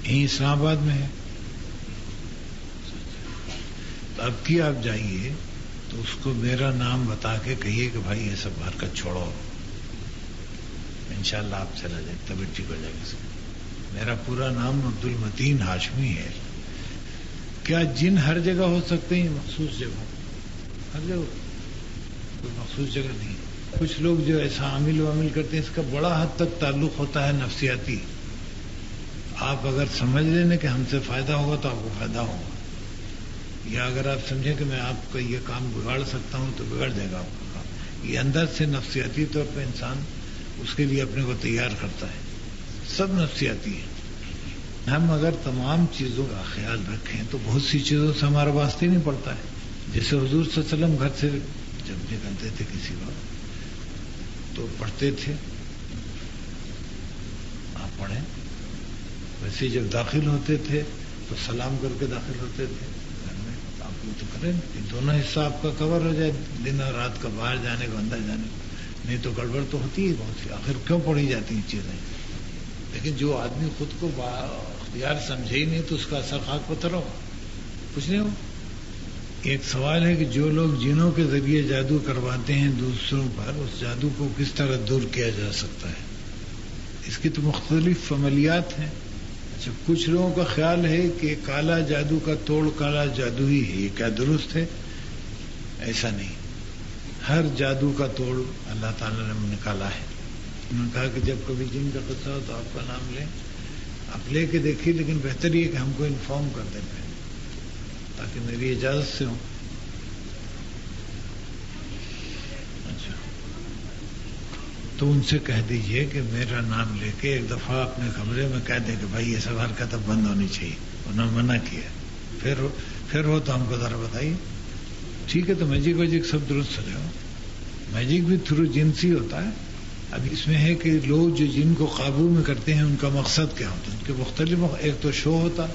یہیں اسلام آباد میں ہے. تو اب کی آپ جائیے تو اس کو میرا نام بتا کے کہیے کہ بھائی یہ سب حرکت چھوڑو, انشاءاللہ آپ چلا جائے, طبیعت ٹھیک ہو جائے گی. میرا پورا نام عبد المتین ہاشمی ہے. کیا جن ہر جگہ ہو سکتے ہیں؟ مخصوص جگہ, ہر جگہ, کوئی مخصوص جگہ نہیں. کچھ لوگ جو ایسا عامل وامل کرتے ہیں اس کا بڑا حد تک تعلق ہوتا ہے نفسیاتی. آپ اگر سمجھ لیں کہ ہم سے فائدہ ہوگا تو آپ کو فائدہ ہوگا, یا اگر آپ سمجھیں کہ میں آپ کا یہ کام بگاڑ سکتا ہوں تو بگڑ جائے گا آپ کا کام. یہ اندر سے نفسیاتی طور پہ انسان اس کے لیے اپنے کو تیار کرتا ہے. سب نفسیاتی ہے. ہم اگر تمام چیزوں کا خیال رکھیں تو بہت سی چیزوں سے ہمارا واسطہ نہیں پڑتا ہے. جیسے حضور صلی اللہ علیہ وسلم گھر سے جب نکلتے تھے کسی وقت تو پڑھتے تھے, آپ پڑھیں. ویسے جب داخل ہوتے تھے تو سلام کر کے داخل ہوتے تھے گھر میں. آپ وہ تو کریں, دونوں حصہ آپ کا کور ہو جائے, دن اور رات کا, باہر جانے کو اندر جانے کو. نہیں تو گڑبڑ تو ہوتی ہے بہت سی. آخر کیوں پڑھی جاتی ہیں چیزیں؟ لیکن جو آدمی خود کو اختیار سمجھے ہی نہیں تو اس کا اثر خاک پتھر ہوگا, کچھ نہیں ہو. ایک سوال ہے کہ جو لوگ جنوں کے ذریعے جادو کرواتے ہیں دوسروں پر, اس جادو کو کس طرح دور کیا جا سکتا ہے؟ اس کی تو مختلف عملیات ہیں. اچھا, کچھ لوگوں کا خیال ہے کہ کالا جادو کا توڑ کالا جادو ہی ہے. یہ کیا درست ہے؟ ایسا نہیں. ہر جادو کا توڑ اللہ تعالیٰ نے نکالا ہے. انہوں نے کہا کہ جب کبھی جن کا قصہ ہو تو آپ کا نام لیں, آپ لے کے دیکھیے, لیکن بہتر یہ کہ ہم کو انفارم کر دیں پہلے تاکہ میری اجازت سے ہو. اچھا, تو ان سے کہہ دیجئے کہ میرا نام لے کے ایک دفعہ اپنے کمرے میں کہہ دیں کہ بھائی یہ سب حرکت اب بند ہونی چاہیے. انہوں نے منع کیا. پھر ہو تو ہم کو ذرا بتائیے. ٹھیک ہے, تو میجک ویجک سب درست چلے ہو. میجک بھی تھرو جنسی ہوتا ہے. اب اس میں ہے کہ لوگ جو جن کو قابو میں کرتے ہیں ان کا مقصد کیا ہوتا ہے. ان کے مختلف, ایک تو شو ہوتا,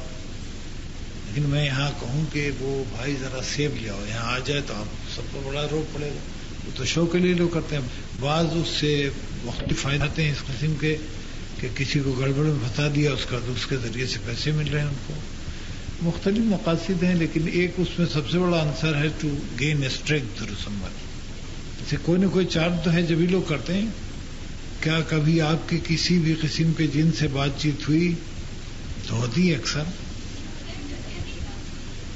لیکن میں یہاں کہوں کہ وہ بھائی ذرا سیب لے آؤ, یہاں آ جائے تو آپ سب کو بڑا روک پڑے گا. وہ تو شو کے لیے لوگ کرتے ہیں. بعض اس سے مختلف فائدے آتے ہیں اس قسم کے کہ کسی کو گڑبڑ میں پھنسا دیا, اس کا تو اس کے ذریعے سے پیسے مل رہے ہیں ان کو. مختلف مقاصد ہیں, لیکن ایک اس میں سب سے بڑا عنصر ہے to gain strength through somebody. جیسے کوئی نہ کوئی چارم تو ہے جبھی لوگ کرتے ہیں. کیا کبھی آپ کی کسی بھی قسم کے جن سے بات چیت ہوئی؟ تو ہوتی ہے اکثر.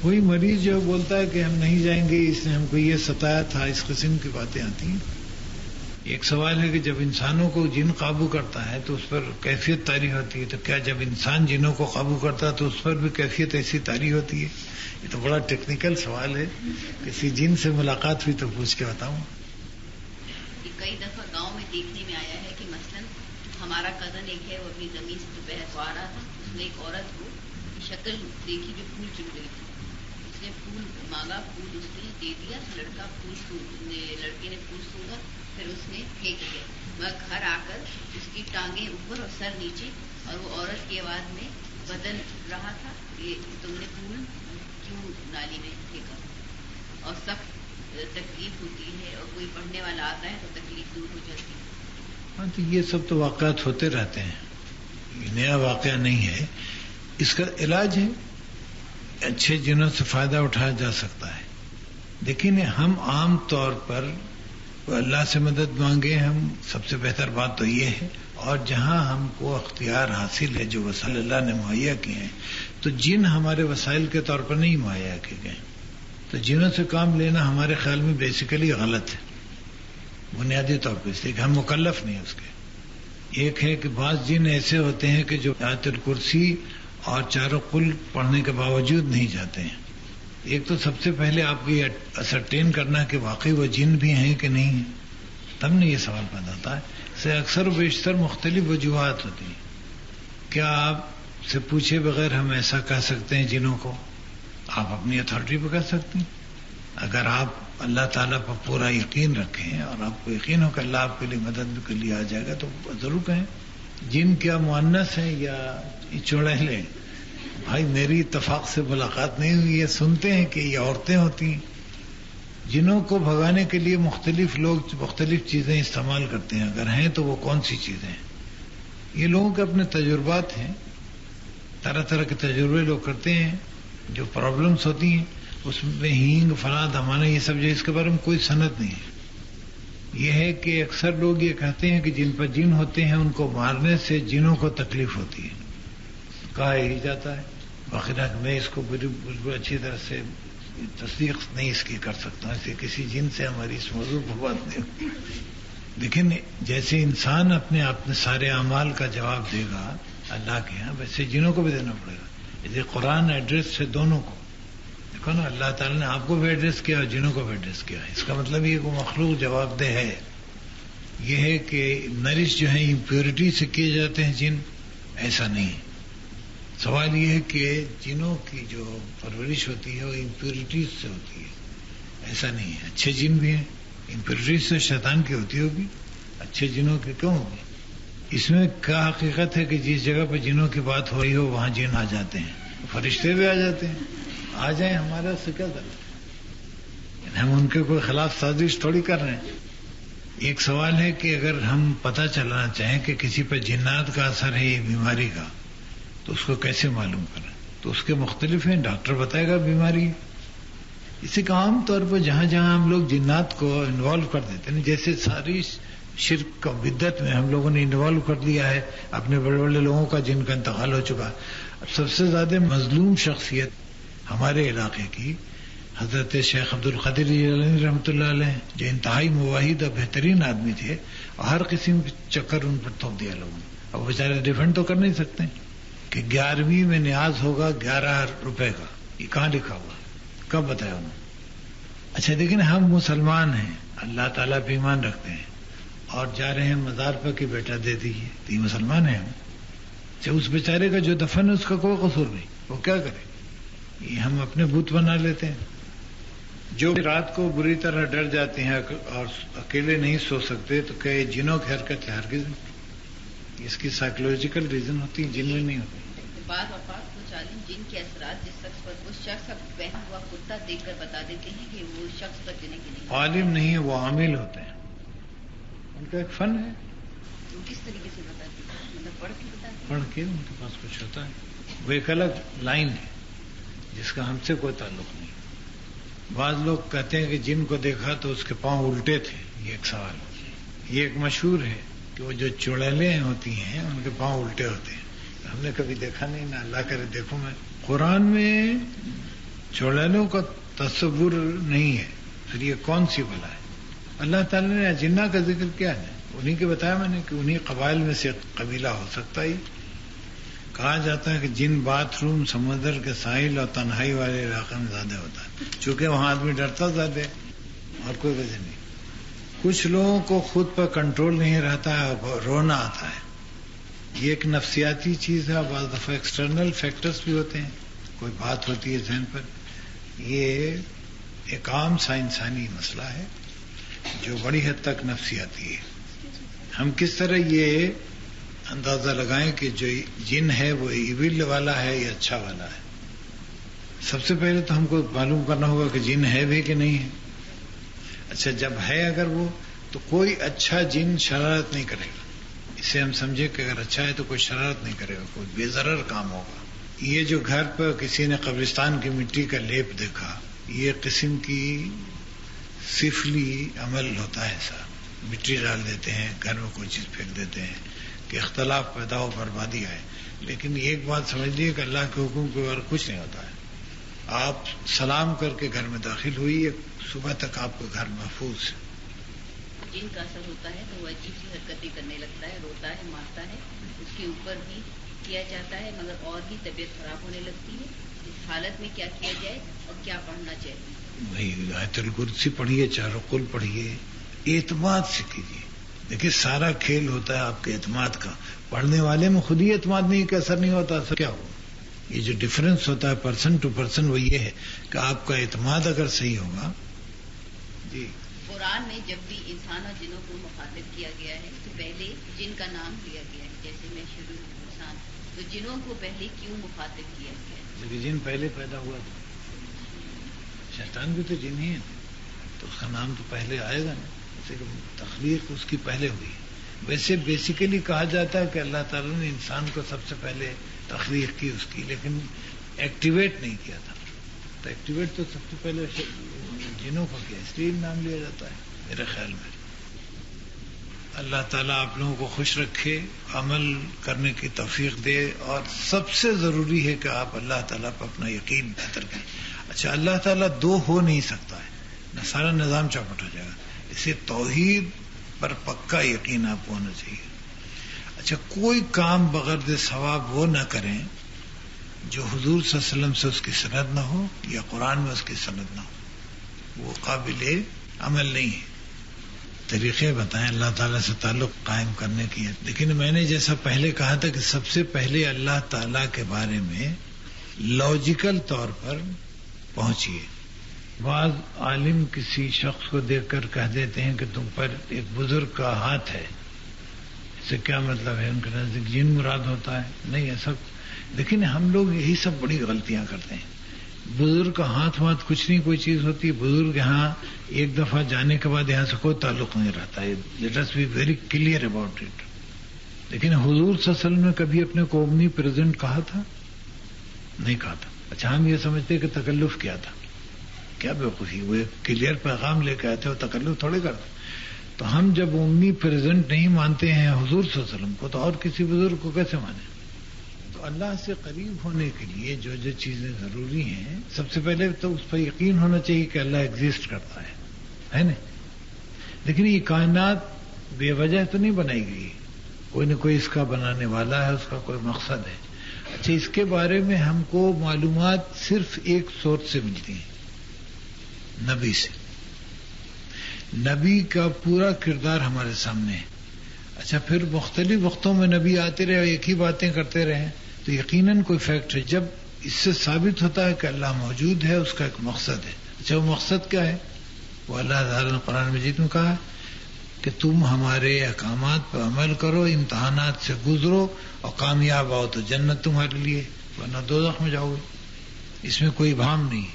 وہی مریض جو بولتا ہے کہ ہم نہیں جائیں گے، اس نے ہم کو یہ ستایا تھا، اس قسم کی باتیں آتی ہیں. ایک سوال ہے کہ جب انسانوں کو جن قابو کرتا ہے تو اس پر کیفیت طاری ہوتی ہے، تو کیا جب انسان جنوں کو قابو کرتا ہے تو اس پر بھی کیفیت ایسی طاری ہوتی ہے؟ یہ تو بڑا ٹیکنیکل سوال ہے. کسی جن سے ملاقات ہوئی تو پوچھ کے بتاؤں. کئی دفعہ گاؤں میں دیکھنے میں آیا ہے کہ مثلاً ہمارا کزن ایک ہے، وہ اپنی زمین سے دوپہر کو آ رہا تھا، اس نے ایک عورت کو شکل دیکھی جو پھول چن رہی تھی. اس نے پھول مانگا، پھول اس نے دے دیا، لڑکے نے پھول سونگا، پھر اس نے پھینک دیا. میں گھر آ کر اس کی ٹانگیں اوپر اور سر نیچے، اور وہ عورت کی آواز میں بدل رہا تھا کہ تم نے پھول کیوں نالی میں پھینکا. اور سخت تکلیف ہوتی ہے، اور کوئی پڑھنے والا آتا ہے تو تکلیف دور ہو جاتی ہے. ہاں، تو یہ سب تو واقعات ہوتے رہتے ہیں، یہ نیا واقعہ نہیں ہے. اس کا علاج ہے، اچھے جنوں سے فائدہ اٹھایا جا سکتا ہے. لیکن ہم عام طور پر اللہ سے مدد مانگے، ہم سب سے بہتر بات تو یہ ہے. اور جہاں ہم کو اختیار حاصل ہے، جو وسائل اللہ نے مہیا کیے ہیں، تو جن ہمارے وسائل کے طور پر نہیں مہیا کیے گئے، تو جنوں سے کام لینا ہمارے خیال میں بیسیکلی غلط ہے، بنیادی طور پہ، اس لیے کہ ہم مکلف نہیں اس کے. ایک ہے کہ بعض جن ایسے ہوتے ہیں کہ جو آیت الکرسی اور چاروں قل پڑھنے کے باوجود نہیں جاتے ہیں. ایک تو سب سے پہلے آپ کو یہ اسرٹین کرنا ہے کہ واقعی وہ جن بھی ہیں کہ نہیں ہیں، تب نے یہ سوال پیدا ہوتا ہے. سے اکثر و بیشتر مختلف وجوہات ہوتی ہیں. کیا آپ سے پوچھے بغیر ہم ایسا کہہ سکتے ہیں جنوں کو؟ آپ اپنی اتھارٹی پہ کہہ سکتے ہیں. اگر آپ اللہ تعالیٰ پر پورا یقین رکھیں اور آپ کو یقین ہو کہ اللہ آپ کے لیے مدد کے لیے آ جائے گا تو ضرور کہیں. جن کیا مؤنث ہیں یا چڑیلیں؟ بھائی میری اتفاق سے ملاقات نہیں ہوئی ہے، سنتے ہیں کہ یہ عورتیں ہوتی ہیں. جنوں کو بھگانے کے لیے مختلف لوگ مختلف چیزیں استعمال کرتے ہیں. اگر ہیں تو وہ کون سی چیزیں ہیں؟ یہ لوگوں کے اپنے تجربات ہیں، طرح طرح کے تجربے لوگ کرتے ہیں. جو پرابلمس ہوتی ہیں اس میں ہینگ فلاد ہمانا یہ سب جو اس کے بارے میں کوئی سند نہیں ہے. یہ ہے کہ اکثر لوگ یہ کہتے ہیں کہ جن پر جن ہوتے ہیں ان کو مارنے سے جنوں کو تکلیف ہوتی ہے. کہا ہی جاتا ہے. باقاعدہ میں اس کو بالکل اچھی طرح سے تصدیق نہیں اس کی کر سکتا ہوں، اس لیے کسی جن سے ہماری اس موضوع پر بات نہیں ہوتی. لیکن جیسے انسان اپنے سارے اعمال کا جواب دے گا اللہ کے ہاں، ویسے جنوں کو بھی دینا پڑے گا. جیسے قرآن ایڈریس ہے دونوں کو. دیکھو نا، اللہ تعالیٰ نے آپ کو بھی ایڈریس کیا اور جنوں کو بھی ایڈریس کیا. اس کا مطلب یہ کہ مخلوق جواب دہ ہے. یہ ہے کہ نرش جو ہے امپیورٹی سے کیے جاتے ہیں جن، ایسا نہیں ہے. سوال یہ ہے کہ جنوں کی جو پرورش ہوتی ہے وہ امپیورٹیز سے ہوتی ہے، ایسا نہیں ہے. اچھے جن بھی ہیں، امپیورٹیز سے شیطان کی ہوتی ہوگی، اچھے جنوں کی کیوں ہوگی؟ اس میں کیا حقیقت ہے کہ جس جگہ پہ جنوں کی بات ہو رہی ہو وہاں جن آ جاتے ہیں، فرشتے بھی آ جاتے ہیں. آ جائیں، ہمارا اس سے کیا کریں؟ ہم ان کے کوئی خلاف سازش تھوڑی کر رہے ہیں. ایک سوال ہے کہ اگر ہم پتہ چلانا چاہیں کہ کسی پہ جنات کا اثر ہے یہ بیماری کا، تو اس کو کیسے معلوم کریں؟ تو اس کے مختلف ہیں، ڈاکٹر بتائے گا بیماری. اسی کا عام طور پر جہاں جہاں ہم لوگ جنات کو انوالو کر دیتے ہیں، جیسے ساری شرک کا بدعت میں ہم لوگوں نے انوالو کر دیا ہے، اپنے بڑے بڑے لوگوں کا جن کا انتقال ہو چکا. اب سب سے زیادہ مظلوم شخصیت ہمارے علاقے کی حضرت شیخ عبد القادر جیلانی رحمۃ اللہ علیہ، جو انتہائی مواحد اور بہترین آدمی تھے، اور ہر قسم کے چکر ان پر تھوپ دیا لوگوں نے. اب بیچارے ڈیفینڈ تو کر نہیں سکتے کہ 11ویں میں نیاز ہوگا 11 روپے کا. یہ کہاں لکھا ہوا؟ کب بتایا انہوں نے؟ اچھا لیکن ہم مسلمان ہیں، اللہ تعالیٰ پہ ایمان رکھتے ہیں، اور جا رہے ہیں مزار پر کہ بیٹا دے دیجیے، تو یہ مسلمان ہیں ہم. اچھا اس بیچارے کا جو دفن ہے اس کا کوئی قصور نہیں، وہ کیا کرے؟ یہ ہم اپنے بت بنا لیتے ہیں. جو رات کو بری طرح ڈر جاتے ہیں اور اکیلے نہیں سو سکتے، تو کہ جنوں کی حرکت ہے، ہرگز نہیں. اس کی سائیکولوجیکل ریزن ہوتی ہے، جن میں نہیں ہوتی. بعض اوقات کچھ عالم جن کے اثرات جس شخص پر اس شخص کا بہنا ہوا کتا دیکھ کر بتا دیتے ہیں کہ وہ شخص پر جنیں کہ نہیں. عالم نہیں ہے، وہ عامل ہوتے ہیں، ان کا ایک فن ہے. وہ کس طریقے سے بتاتے ہیں؟ مطلب پڑھ کے بتاتے ہیں؟ پڑھ کے ان کے پاس کچھ ہوتا ہے، وہ ایک الگ لائن ہے جس کا ہم سے کوئی تعلق نہیں. بعض لوگ کہتے ہیں کہ جن کو دیکھا تو اس کے پاؤں الٹے تھے، یہ ایک سوال. یہ ایک مشہور ہے کہ وہ جو چڑیلیں ہوتی ہیں ان کے پاؤں الٹے ہوتے ہیں. ہم نے کبھی دیکھا نہیں، نہ اللہ کرے دیکھوں میں. قرآن میں چڑیلوں کا تصور نہیں ہے، پھر یہ کون سی بلا ہے؟ اللہ تعالیٰ نے اجنہ کا ذکر کیا ہے، انہی کے بتایا میں نے کہ انہی قبائل میں سے قبیلہ ہو سکتا ہی. کہا جاتا ہے کہ جن باتھ روم سمندر کے ساحل اور تنہائی والے علاقے میں زیادہ ہوتا ہے، چونکہ وہاں آدمی ڈرتا زیادہ ہے اور کوئی وجہ نہیں. کچھ لوگوں کو خود پر کنٹرول نہیں رہتا ہے، رونا آتا ہے. یہ ایک نفسیاتی چیز ہے اور بعض دفعہ ایکسٹرنل فیکٹرز بھی ہوتے ہیں، کوئی بات ہوتی ہے ذہن پر. یہ ایک عام سا انسانی مسئلہ ہے جو بڑی حد تک نفسیاتی ہے. ہم کس طرح یہ اندازہ لگائیں کہ جو جن ہے وہ ایول والا ہے یا اچھا والا ہے؟ سب سے پہلے تو ہم کو معلوم کرنا ہوگا کہ جن ہے بھی کہ نہیں ہے. اچھا جب ہے اگر وہ، تو کوئی اچھا جن شرارت نہیں کرے گا. اسے ہم سمجھے کہ اگر اچھا ہے تو کوئی شرارت نہیں کرے گا، کوئی بے ضرر کام ہوگا. یہ جو گھر پر کسی نے قبرستان کی مٹی کا لیپ دیکھا، یہ قسم کی سفلی عمل ہوتا ہے. ایسا مٹی ڈال دیتے ہیں، گھر میں کوئی چیز پھینک دیتے ہیں کہ اختلاف پیدا ہو، بربادی آئے. لیکن ایک بات سمجھ لیے کہ اللہ کے حکم کے بغیر کچھ نہیں ہوتا ہے. آپ سلام کر کے گھر میں داخل ہوئی، صبح تک آپ کا گھر محفوظ ہے. جن کا اثر ہوتا ہے تو وہ عجیب سی حرکتیں کرنے لگتا ہے، روتا ہے، مارتا ہے. اس کے اوپر بھی کیا جاتا ہے مگر اور بھی طبیعت خراب ہونے لگتی ہے. اس حالت میں کیا کیا جائے اور کیا پڑھنا چاہیے؟ وہی آیت الکرسی پڑھیے، چاروں قل پڑھیے، اعتماد سے کیجیے. دیکھیے سارا کھیل ہوتا ہے آپ کے اعتماد کا. پڑھنے والے میں خود ہی اعتماد نہیں کہ اثر نہیں ہوتا، اثر کیا ہو؟ یہ جو ڈفرنس ہوتا ہے پرسن ٹو پرسن وہ یہ ہے کہ آپ کا اعتماد اگر صحیح ہوگا. جی قرآن میں جب بھی انسان اور جنوں کو مخاطب کیا گیا ہے تو پہلے جن کا نام لیا گیا ہے، جیسے میں شروع انسان، تو جنوں کو پہلے کیوں مخاطب کیا گیا ہے؟ لیکن جن پہلے پیدا ہوا تھا، شیطان بھی تو جن ہی ہے، تو اس کا نام تو پہلے آئے گا نا. جیسے کہ تخلیق اس کی پہلے ہوئی. ویسے بیسیکلی کہا جاتا ہے کہ اللہ تعالیٰ نے انسان کو سب سے پہلے تخلیق کی اس کی، لیکن ایکٹیویٹ نہیں کیا تھا. تو ایکٹیویٹ تو سب سے پہلے جنوں کو کیا، اس لیے نام لیا جاتا ہے میرے خیال میں. اللہ تعالیٰ آپ لوگوں کو خوش رکھے، عمل کرنے کی توفیق دے، اور سب سے ضروری ہے کہ آپ اللہ تعالیٰ پر اپنا یقین بہتر کریں. اچھا اللہ تعالیٰ دو ہو نہیں سکتا ہے، نہ سارا نظام چوپٹ ہو جائے گا. اسے توحید پر پکا یقین آپ کو ہونا چاہیے. اچھا کوئی کام بغرض ثواب وہ نہ کریں جو حضور صلی اللہ علیہ وسلم سے اس کی سند نہ ہو یا قرآن میں اس کی سند نہ ہو، وہ قابل عمل نہیں ہے. طریقے بتائیں اللہ تعالیٰ سے تعلق قائم کرنے کی. لیکن میں نے جیسا پہلے کہا تھا کہ سب سے پہلے اللہ تعالیٰ کے بارے میں لاجیکل طور پر پہنچیے. بعض عالم کسی شخص کو دیکھ کر کہہ دیتے ہیں کہ تم پر ایک بزرگ کا ہاتھ ہے، اس سے کیا مطلب ہے؟ ان کے نزدیک جن مراد ہوتا ہے. نہیں ایسا. لیکن ہم لوگ یہی سب بڑی غلطیاں کرتے ہیں. بزرگ کا ہاتھ کچھ نہیں، کوئی چیز ہوتی ہے. بزرگ یہاں ایک دفعہ جانے کے بعد یہاں سے کوئی تعلق نہیں رہتا ہے. Let us be very clear about it. لیکن حضور صلی اللہ علیہ وسلم نے کبھی اپنے کو اومنی پریزنٹ کہا تھا؟ نہیں کہا تھا. اچھا ہم یہ سمجھتے ہیں کہ تکلف کیا تھا. کیا بیوقوفی، وہ ایک کلیئر پیغام لے کے آئے تھے، وہ تکلف تھوڑے کرتے. تو ہم جب اومنی پریزنٹ نہیں مانتے ہیں حضور صلی اللہ علیہ وسلم کو، تو اور کسی بزرگ کو کیسے مانیں؟ تو اللہ سے قریب ہونے کے لیے جو جو چیزیں ضروری ہیں، سب سے پہلے تو اس پر یقین ہونا چاہیے کہ اللہ ایگزسٹ کرتا ہے نا. لیکن یہ کائنات بے وجہ تو نہیں بنائی گئی، کوئی نہ کوئی اس کا بنانے والا ہے، اس کا کوئی مقصد ہے. اچھا اس کے بارے میں ہم کو معلومات صرف ایک سورس سے ملتی ہیں، نبی سے. نبی کا پورا کردار ہمارے سامنے ہے. اچھا پھر مختلف وقتوں میں نبی آتے رہے، ایک ہی باتیں کرتے رہے، تو یقیناً کوئی فیکٹ ہے. جب اس سے ثابت ہوتا ہے کہ اللہ موجود ہے، اس کا ایک مقصد ہے. اچھا وہ مقصد کیا ہے؟ وہ اللہ تعالیٰ نے قرآن مجید میں کہا کہ تم ہمارے احکامات پر عمل کرو، امتحانات سے گزرو اور کامیاب آؤ تو جنت تمہارے لیے، ورنہ دوزخ میں جاؤ گے. اس میں کوئی ابہام نہیں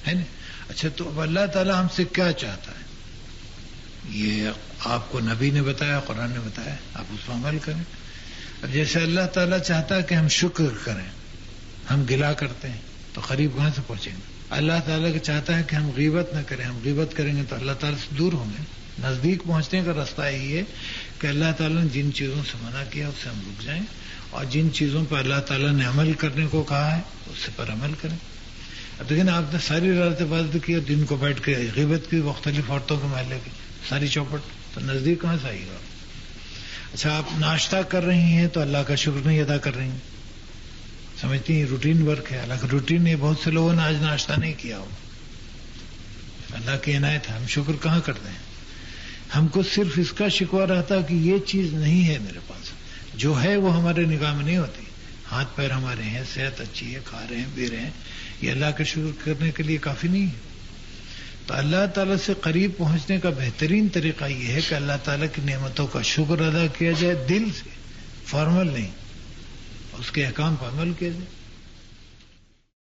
ہے نا. اچھا تو اب اللہ تعالیٰ ہم سے کیا چاہتا ہے؟ یہ آپ کو نبی نے بتایا، قرآن نے بتایا، آپ اس پر عمل کریں. اب جیسے اللہ تعالیٰ چاہتا ہے کہ ہم شکر کریں، ہم گلا کرتے ہیں تو قریب کہاں سے پہنچیں گے؟ اللہ تعالیٰ چاہتا ہے کہ ہم غیبت نہ کریں، ہم غیبت کریں گے تو اللہ تعالیٰ سے دور ہوں گے. نزدیک پہنچنے کا راستہ یہی ہے کہ اللہ تعالیٰ نے جن چیزوں سے منع کیا اس سے ہم رک جائیں، اور جن چیزوں پر اللہ تعالیٰ نے عمل کرنے کو کہا ہے اس پر عمل کریں. اب دیکھیں نا، آپ نے ساری رات عبادت کی اور دن کو بیٹھ کے غیبت کی مختلف عورتوں کے محلے کی ساری چوپٹ، تو نزدیک کہاں سے آئے گا؟ اچھا، آپ ناشتہ کر رہی ہیں تو اللہ کا شکر نہیں ادا کر رہی ہیں، سمجھتی ہیں روٹین ورک ہے، حالانکہ روٹین نہیں. بہت سے لوگوں نے آج ناشتہ نہیں کیا ہو، اللہ کی عنایت ہے، ہم شکر کہاں کرتے ہیں؟ ہم کو صرف اس کا شکوہ رہتا کہ یہ چیز نہیں ہے میرے پاس، جو ہے وہ ہمارے نگاہ میں نہیں ہوتی. ہاتھ پیر ہمارے ہیں، صحت اچھی ہے، کھا رہے ہیں، پی رہے ہیں، یہ اللہ کا شکر کرنے کے لیے کافی نہیں ہے. تو اللہ تعالیٰ سے قریب پہنچنے کا بہترین طریقہ یہ ہے کہ اللہ تعالیٰ کی نعمتوں کا شکر ادا کیا جائے دل سے، فارمل نہیں، اس کے احکام پر عمل کیا جائے.